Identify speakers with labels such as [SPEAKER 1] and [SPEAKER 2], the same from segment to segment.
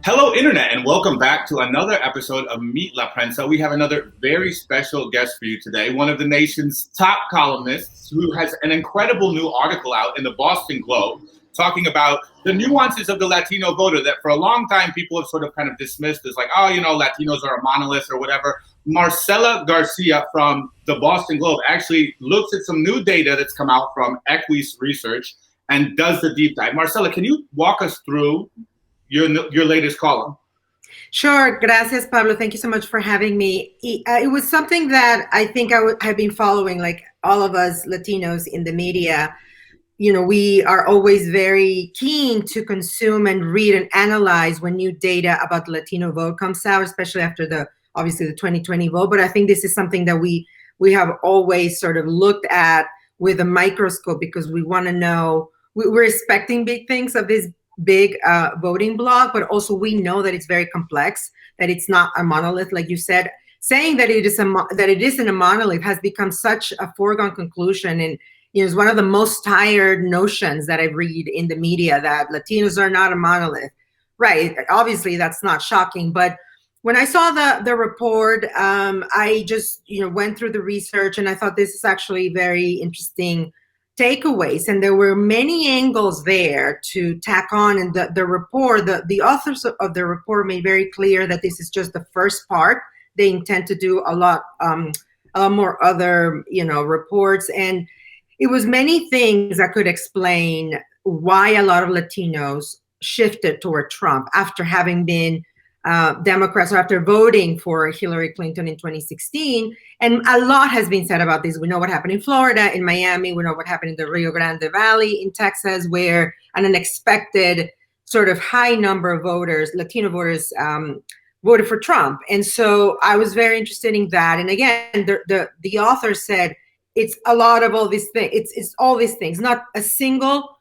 [SPEAKER 1] Hello, Internet, and welcome back to another episode of Meet La Prensa. We have another very special guest for you today, one of the nation's top columnists who has an incredible new article out in the Boston Globe talking about the nuances of the Latino voter that for a long time people have sort of kind of dismissed as like, oh, you know, Latinos are a monolith or whatever. Marcela García from the Boston Globe actually looks at some new data that's come out from Equis Research and does the deep dive. Marcela, can you walk us through your latest column?
[SPEAKER 2] Sure. Gracias, Pablo. Thank you so much for having me. It was something that I think have been following, like all of us Latinos in the media. You know, we are always very keen to consume and read and analyze when new data about the Latino vote comes out, especially after obviously the 2020 vote. But I think this is something that we have always sort of looked at with a microscope because we want to know, we're expecting big things of this big voting bloc, but also we know that it's very complex, that it's not a monolith, like you said. Saying that it isn't a monolith has become such a foregone conclusion, and it's one of the most tired notions that I read in the media, that Latinos are not a monolith. Right? Obviously, that's not shocking, but when I saw the report, I just went through the research, and I thought this is actually very interesting takeaways, and there were many angles there to tack on. And the report, the authors of the report made very clear that this is just the first part. They intend to do a lot more other reports, and it was many things that could explain why a lot of Latinos shifted toward Trump after having been Democrats, or after voting for Hillary Clinton in 2016. And a lot has been said about this. We know what happened in Florida, in Miami. We know what happened in the Rio Grande Valley in Texas, where an unexpected sort of high number of voters, Latino voters, voted for Trump. And so I was very interested in that. And again, the author said it's a lot of all these things. It's all these things. Not a single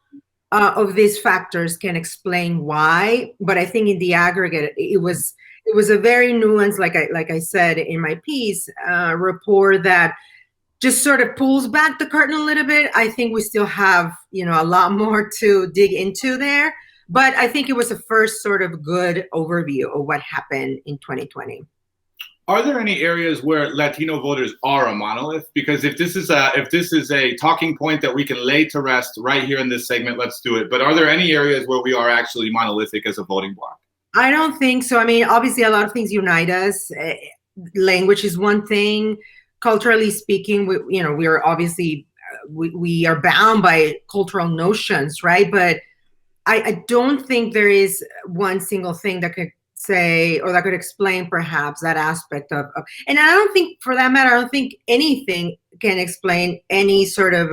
[SPEAKER 2] of these factors can explain why, but I think in the aggregate, it was a very nuanced, like I said in my piece, report that just sort of pulls back the curtain a little bit. I think we still have a lot more to dig into there, but I think it was a first sort of good overview of what happened in 2020.
[SPEAKER 1] Are there any areas where Latino voters are a monolith? Because if this is a talking point that we can lay to rest right here in this segment, let's do it. But are there any areas where we are actually monolithic as a voting bloc?
[SPEAKER 2] I don't think so. I mean, obviously, a lot of things unite us. Language is one thing. Culturally speaking, we are obviously we are bound by cultural notions, right? But I don't think there is one single thing that could say, or that could explain perhaps that aspect of, and I don't think, for that matter, I don't think anything can explain any sort of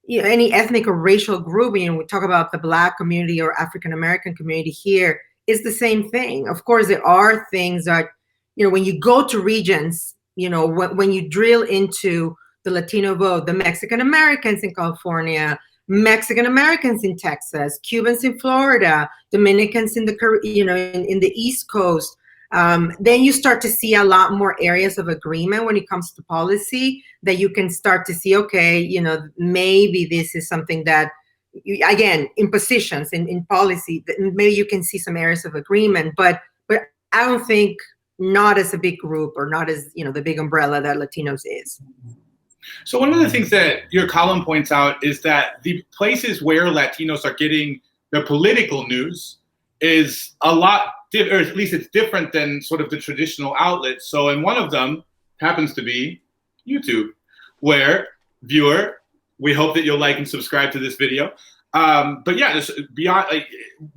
[SPEAKER 2] any ethnic or racial group. We talk about the Black community or African American community here, is the same thing. Of course, there are things that when you go to regions, when you drill into the Latino vote, the Mexican Americans in California, Mexican Americans in Texas, Cubans in Florida, Dominicans in in the East Coast, then you start to see a lot more areas of agreement when it comes to policy, that you can start to see, okay, maybe this is something that, again, in positions, in policy, maybe you can see some areas of agreement, but I don't think, not as a big group, or not as the big umbrella that Latinos is.
[SPEAKER 1] So one of the things that your column points out is that the places where Latinos are getting their political news is a lot, or at least it's different than sort of the traditional outlets. So, and one of them happens to be YouTube, where, viewer, we hope that you'll like and subscribe to this video. But yeah, just beyond,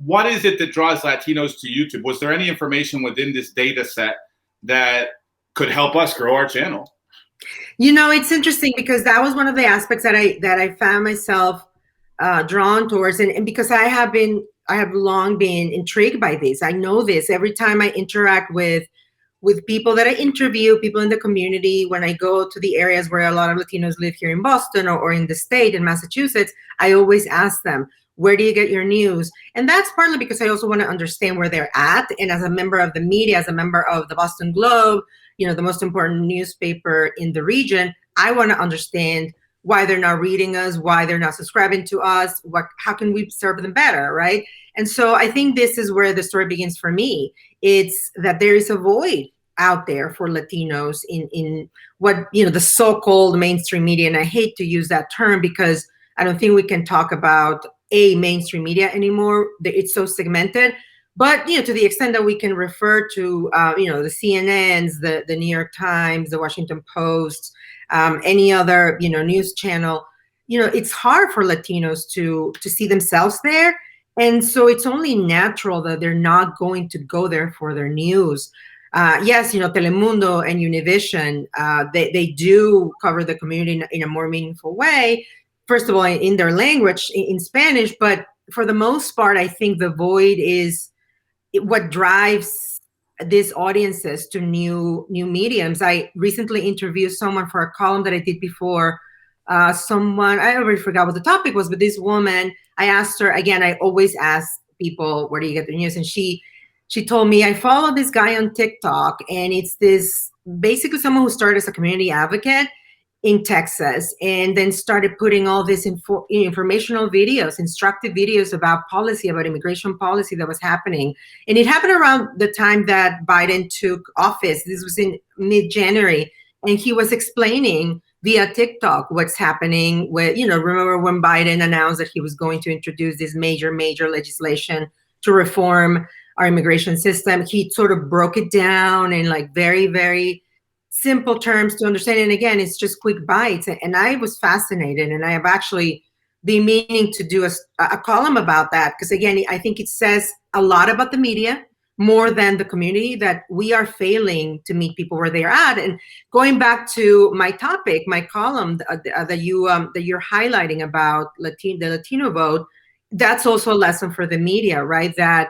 [SPEAKER 1] what is it that draws Latinos to YouTube? Was there any information within this data set that could help us grow our channel?
[SPEAKER 2] It's interesting, because that was one of the aspects that I found myself drawn towards, and because I have long been intrigued by this. I know this every time I interact with people that I interview, people in the community. When I go to the areas where a lot of Latinos live here in Boston, or in the state, in Massachusetts, I always ask them, where do you get your news? And that's partly because I also want to understand where they're at. And as a member of the media, as a member of the Boston Globe, the most important newspaper in the region, I want to understand why they're not reading us, why they're not subscribing to us, how can we serve them better, right? And so I think this is where the story begins for me. It's that there is a void out there for Latinos in what, the so-called mainstream media. And I hate to use that term because I don't think we can talk about mainstream media anymore. It's so segmented. But, to the extent that we can refer to, the CNNs, the New York Times, the Washington Post, any other, news channel, it's hard for Latinos to see themselves there. And so it's only natural that they're not going to go there for their news. Yes, Telemundo and Univision, they do cover the community in a more meaningful way. First of all, in their language, in Spanish, but for the most part, I think the void is what drives these audiences to new mediums. I recently interviewed someone for a column that I did before. I already forgot what the topic was, but this woman, I asked her, again, I always ask people, where do you get the news? And she told me, I follow this guy on TikTok, and it's this basically someone who started as a community advocate in Texas, and then started putting all these informational videos, instructive videos about immigration policy that was happening. And it happened around the time that Biden took office. This was in mid-January. And he was explaining via TikTok what's happening with, remember when Biden announced that he was going to introduce this major legislation to reform our immigration system. He sort of broke it down in like very, very simple terms to understand. And again, it's just quick bites. And I was fascinated. And I have actually been meaning to do a column about that. Because again, I think it says a lot about the media more than the community, that we are failing to meet people where they're at. And going back to my topic, my column that you're highlighting about the Latino vote, that's also a lesson for the media, right? That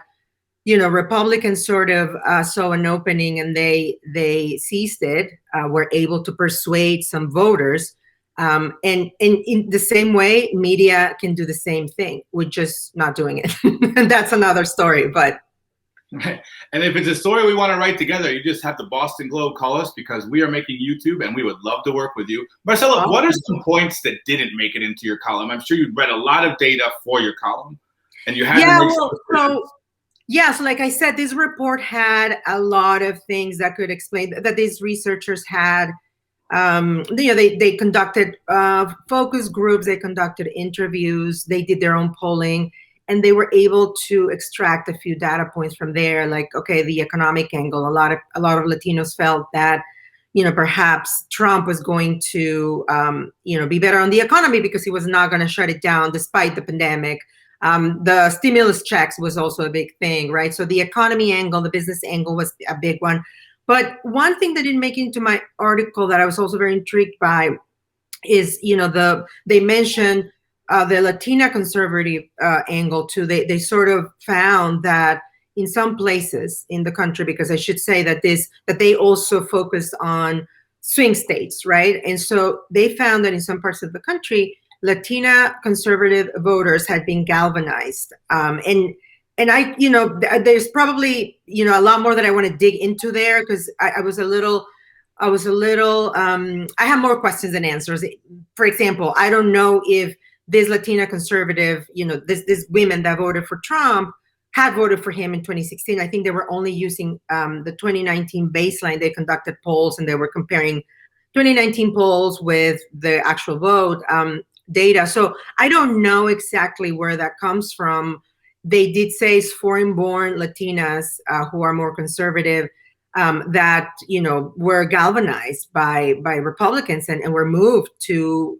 [SPEAKER 2] Republicans sort of saw an opening and they seized it, were able to persuade some voters. And in the same way, media can do the same thing. We're just not doing it. And that's another story. But
[SPEAKER 1] right. And if it's a story we want to write together, you just have the Boston Globe call us, because we are making YouTube and we would love to work with you. Marcela, what are some points that didn't make it into your column? I'm sure you read a lot of data for your column, and you had to make
[SPEAKER 2] so like I said, this report had a lot of things that could explain that these researchers had. They conducted focus groups, they conducted interviews, they did their own polling, and they were able to extract a few data points from there. Like, okay, the economic angle. A lot of Latinos felt that, perhaps Trump was going to, be better on the economy because he was not going to shut it down despite the pandemic. The stimulus checks was also a big thing, right? So the economy angle, the business angle was a big one. But one thing that didn't make it into my article that I was also very intrigued by is, they mentioned the Latina conservative angle too. They sort of found that in some places in the country, because I should say that they also focus on swing states, right? And so they found that in some parts of the country, Latina conservative voters had been galvanized. And I, there's probably, a lot more that I want to dig into there, because I have more questions than answers. For example, I don't know if this Latina conservative, this women that voted for Trump had voted for him in 2016. I think they were only using the 2019 baseline. They conducted polls and they were comparing 2019 polls with the actual vote data. So I don't know exactly where that comes from. They did say it's foreign-born Latinas who are more conservative that, were galvanized by Republicans and were moved to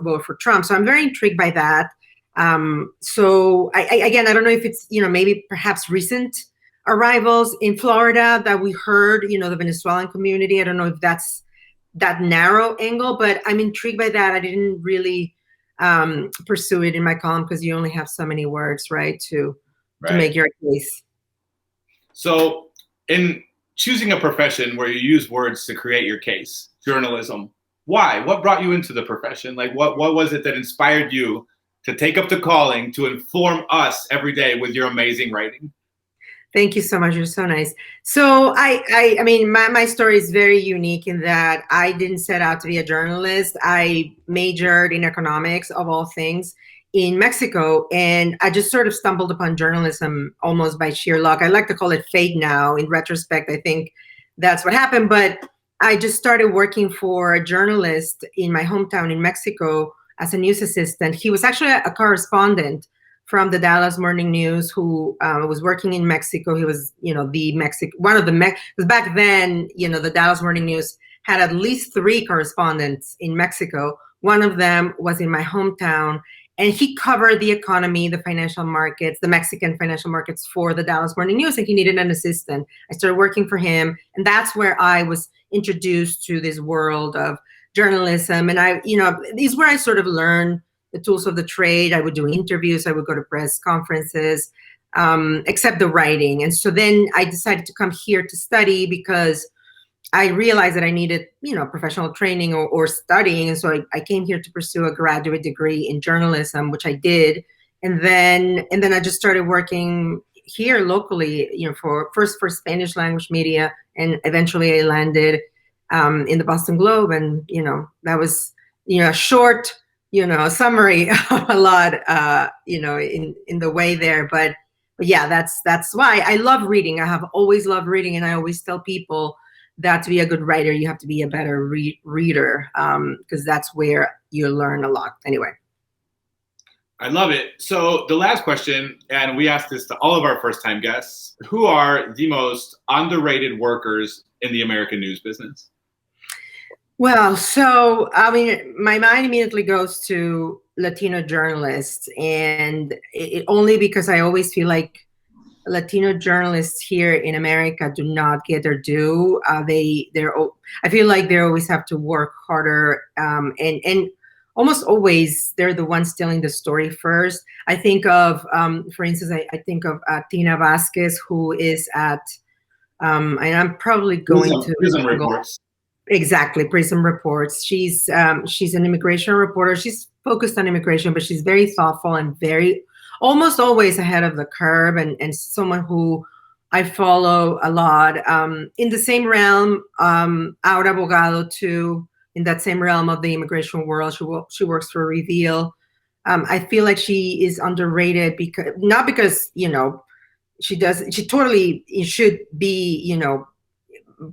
[SPEAKER 2] vote for Trump. So I'm very intrigued by that. So I don't know if it's, maybe perhaps recent arrivals in Florida that we heard, the Venezuelan community. I don't know if that's that narrow angle, but I'm intrigued by that. I didn't really pursue it in my column because you only have so many words, right, to make your case.
[SPEAKER 1] So in choosing a profession where you use words to create your case, journalism, why? What brought you into the profession? Like, what was it that inspired you to take up the calling to inform us every day with your amazing writing?
[SPEAKER 2] Thank you so much. You're so nice. So I mean, my story is very unique in that I didn't set out to be a journalist. I majored in economics, of all things, in Mexico, and I just sort of stumbled upon journalism almost by sheer luck. I like to call it fate now. In retrospect, I think that's what happened. But I just started working for a journalist in my hometown in Mexico as a news assistant. He was actually a correspondent from the Dallas Morning News, who was working in Mexico. He was, one of the because back then, the Dallas Morning News had at least 3 correspondents in Mexico. One of them was in my hometown, and he covered the economy, the financial markets, the Mexican financial markets for the Dallas Morning News, and he needed an assistant. I started working for him, and that's where I was introduced to this world of journalism. And this is where I sort of learned the tools of the trade. I would do interviews, I would go to press conferences, except the writing. And so then I decided to come here to study because I realized that I needed, professional training or studying. And so I came here to pursue a graduate degree in journalism, which I did. And then I just started working here locally, for Spanish language media. And eventually I landed in the Boston Globe. And, that was, a short, summary of a lot, in the way there. But yeah, that's why I love reading. I have always loved reading. And I always tell people that to be a good writer, you have to be a better reader, because that's where you learn a lot. Anyway.
[SPEAKER 1] I love it. So the last question, and we ask this to all of our first-time guests, who are the most underrated workers in the American news business?
[SPEAKER 2] Well, so, I mean, my mind immediately goes to Latino journalists, and only because I always feel like Latino journalists here in America do not get their due. I feel like they always have to work harder, and almost always they're the ones telling the story first. I think of, for instance, I think of Tina Vasquez, who is at, and I'm probably going to
[SPEAKER 1] Prison Reports.
[SPEAKER 2] Exactly, Prison Reports. She's an immigration reporter. She's focused on immigration, but she's very thoughtful and almost always ahead of the curve, and someone who I follow a lot. In the same realm, Aura Abogado too, in that same realm of the immigration world. She works for Reveal. I feel like she is underrated not because she totally should be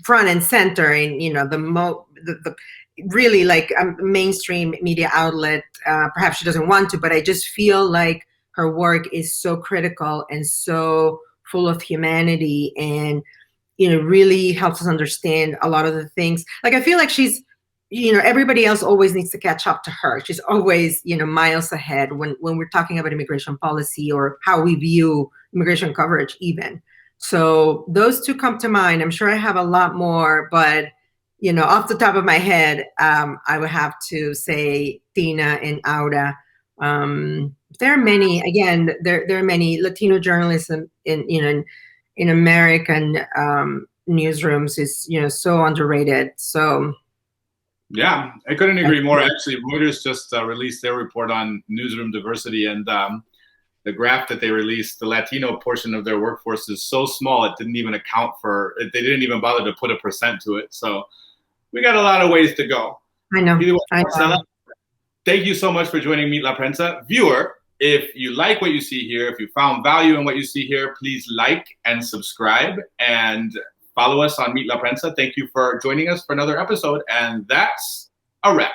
[SPEAKER 2] front and center in the really like a mainstream media outlet. Perhaps she doesn't want to, but I just feel like her work is so critical and so full of humanity, and really helps us understand a lot of the things. Like, I feel like she's, everybody else always needs to catch up to her. She's always miles ahead when we're talking about immigration policy or how we view immigration coverage even. So those 2 come to mind. I'm sure I have a lot more, but off the top of my head, I would have to say Tina and Aura. There are many. Again, there are many Latino journalists in American newsrooms is so underrated. So
[SPEAKER 1] yeah, I couldn't agree more. Actually, Reuters just released their report on newsroom diversity, and the graph that they released, the Latino portion of their workforce is so small, it didn't even account for it. They didn't even bother to put a % to it. So we got a lot of ways to go.
[SPEAKER 2] I know.
[SPEAKER 1] Either way, Marcela, thank you so much for joining Meet La Prensa. Viewer, if you like what you see here, if you found value in what you see here, please like and subscribe and follow us on Meet La Prensa. Thank you for joining us for another episode. And that's a wrap.